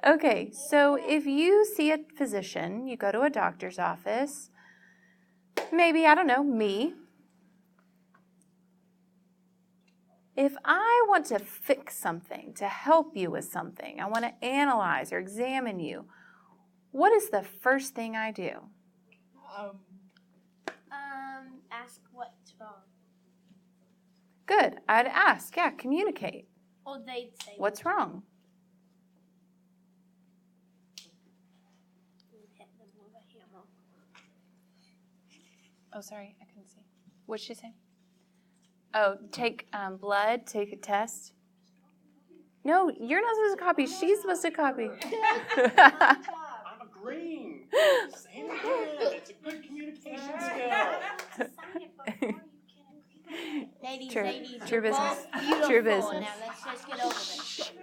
Okay, so if you see a physician, you go to a doctor's office, maybe, I don't know, me. If I want to fix something, to help you with something, I want to analyze or examine you, what is the first thing I do? Ask what's wrong. Good. I'd ask, communicate. Or they'd say What's wrong? hit them with a hammer. Oh, sorry, I couldn't see. What'd she say? Oh, take blood, take a test. No, you're not supposed to copy. She's supposed to copy. I'm agreeing. Say it again. It's a good communication skill. Ladies, True. ladies, True you're business. both beautiful. True business. Now let's just get over this.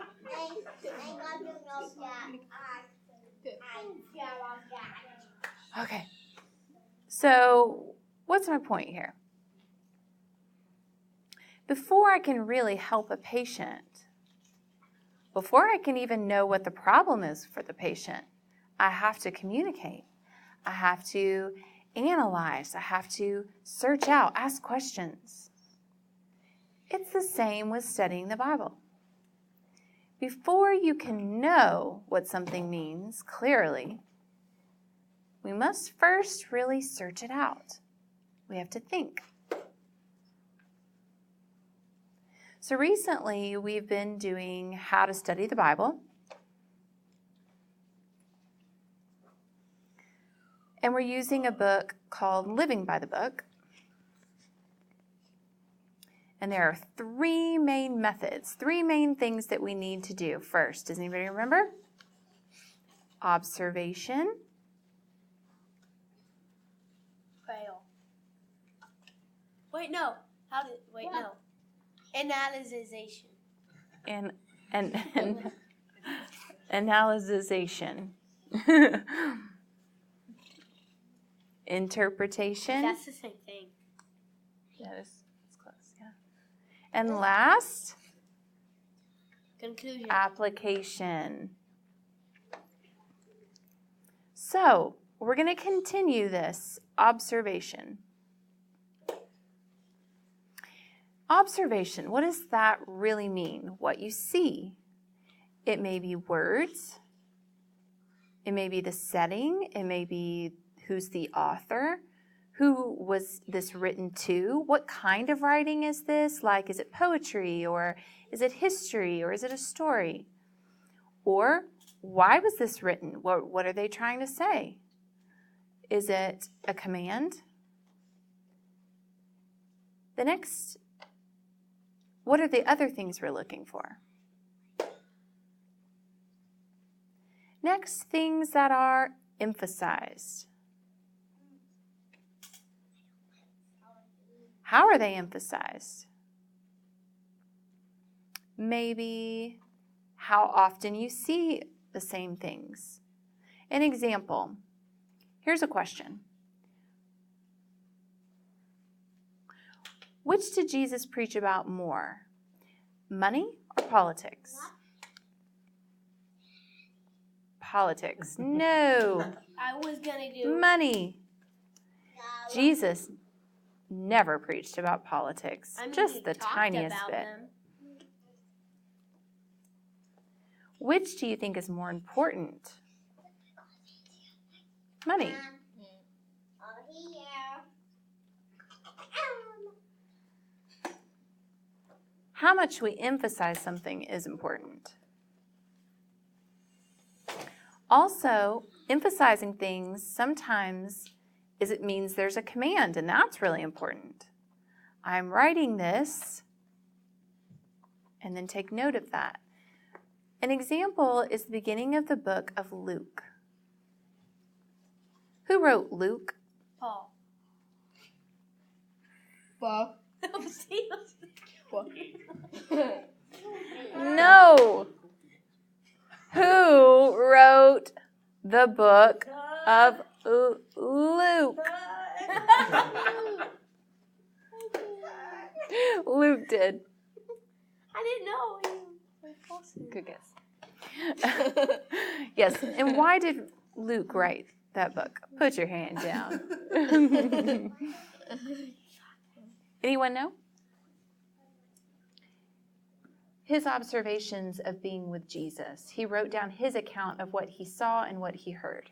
Okay. So, what's my point here? Before I can really help a patient, before I can even know what the problem is for the patient, I have to communicate. I have to analyze. I have to search out, ask questions. It's the same with studying the Bible. Before you can know what something means clearly, we must first really search it out. We have to think. So recently, we've been doing how to study the Bible. And we're using a book called Living by the Book. And there are three main methods, three main things that we need to do first. Does anybody remember? Observation. Fail. Wait, no. No. Analyzation. And analyzation. Interpretation. That's the same thing. That is close, yeah. And last, Conclusion. application. So, we're going to continue this observation. Observation, what does that really mean? What you see. It may be words. It may be the setting. It may be who's the author. Who was this written to? What kind of writing is this? Like, is it poetry, or is it history, or is it a story? Or, why was this written? What are they trying to say? Is it a command? The next, what are the other things we're looking for? Next, things that are emphasized. How are they emphasized? Maybe how often you see the same things. An example. Here's a question. Which did Jesus preach about more? Money or politics? Politics. No. I was going to do Money. Jesus never preached about politics. Just the tiniest bit. Which do you think is more important? Money. How much we emphasize something is important. Also, emphasizing things sometimes it means there's a command, and that's really important. I'm writing this, and then take note of that. An example is the beginning of the book of Luke. Who wrote Luke? Paul. Paul. No. Who wrote the book of Luke? Luke did. I didn't know. Good guess. Yes, and why did Luke write that book? Put your hand down. Anyone know? His observations of being with Jesus. He wrote down his account of what he saw and what he heard.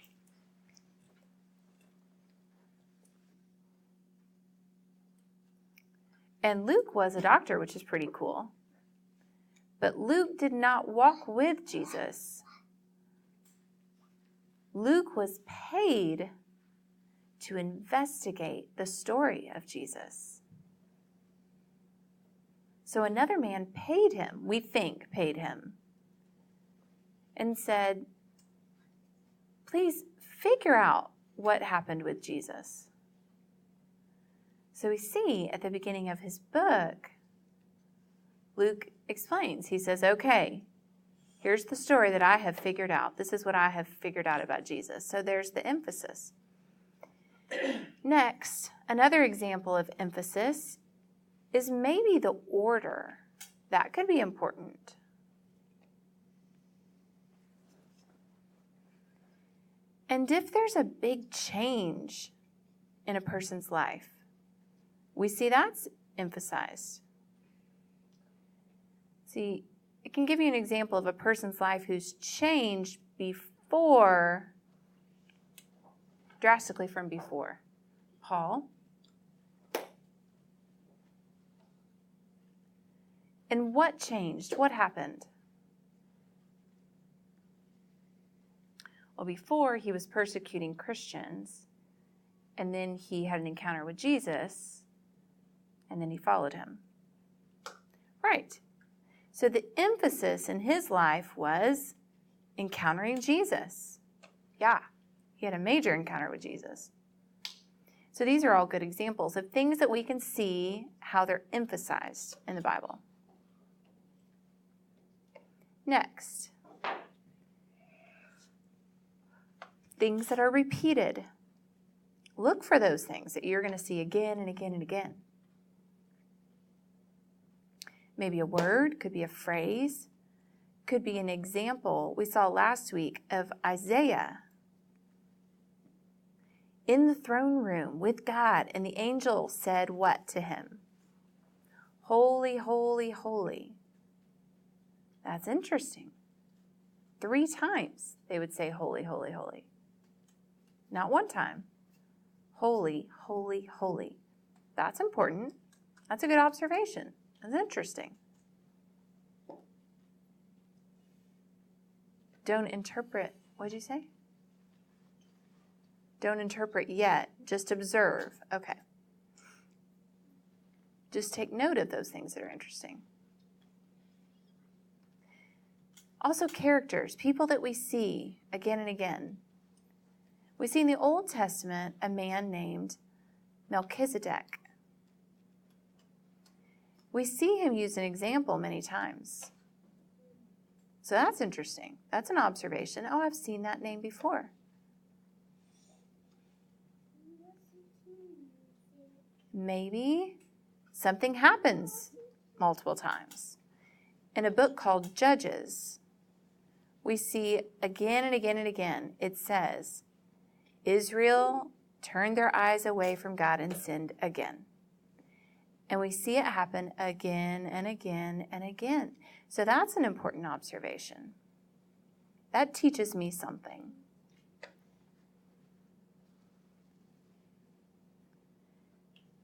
And Luke was a doctor, which is pretty cool. But Luke did not walk with Jesus. Luke was paid to investigate the story of Jesus. So another man paid him, we think paid him, and said, please figure out what happened with Jesus. So we see at the beginning of his book, Luke explains. He says, okay, here's the story that I have figured out. This is what I have figured out about Jesus. So there's the emphasis. Next, another example of emphasis is maybe the order. That could be important. And if there's a big change in a person's life, we see that's emphasized. See, it can give you an example of a person's life who's changed drastically from before. Paul. And what changed? What happened? Well, before he was persecuting Christians, and then he had an encounter with Jesus, and then he followed him. Right. So the emphasis in his life was encountering Jesus. Yeah, he had a major encounter with Jesus. So these are all good examples of things that we can see how they're emphasized in the Bible. Next, things that are repeated. Look for those things that you're going to see again and again and again. Maybe a word, could be a phrase, could be an example we saw last week of Isaiah in the throne room with God, and the angel said what to him? Holy, holy, holy. That's interesting. 3 times they would say holy, holy, holy. Not one time. Holy, holy, holy. That's important. That's a good observation. That's interesting. Don't interpret. What did you say? Don't interpret yet. Just observe. Okay. Just take note of those things that are interesting. Also characters, people that we see again and again. We see in the Old Testament a man named Melchizedek. We see him use an example many times. So that's interesting. That's an observation. Oh, I've seen that name before. Maybe something happens multiple times. In a book called Judges, we see again and again and again, it says, Israel turned their eyes away from God and sinned again. And we see it happen again and again and again. So that's an important observation. That teaches me something.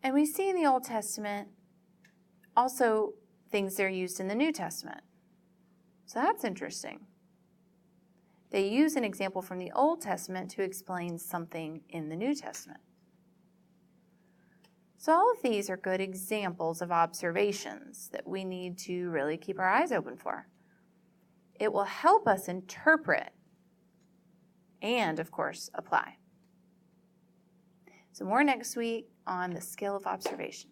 And we see in the Old Testament also things that are used in the New Testament. So that's interesting. They use an example from the Old Testament to explain something in the New Testament. So all of these are good examples of observations that we need to really keep our eyes open for. It will help us interpret and, of course, apply. So more next week on the skill of observation.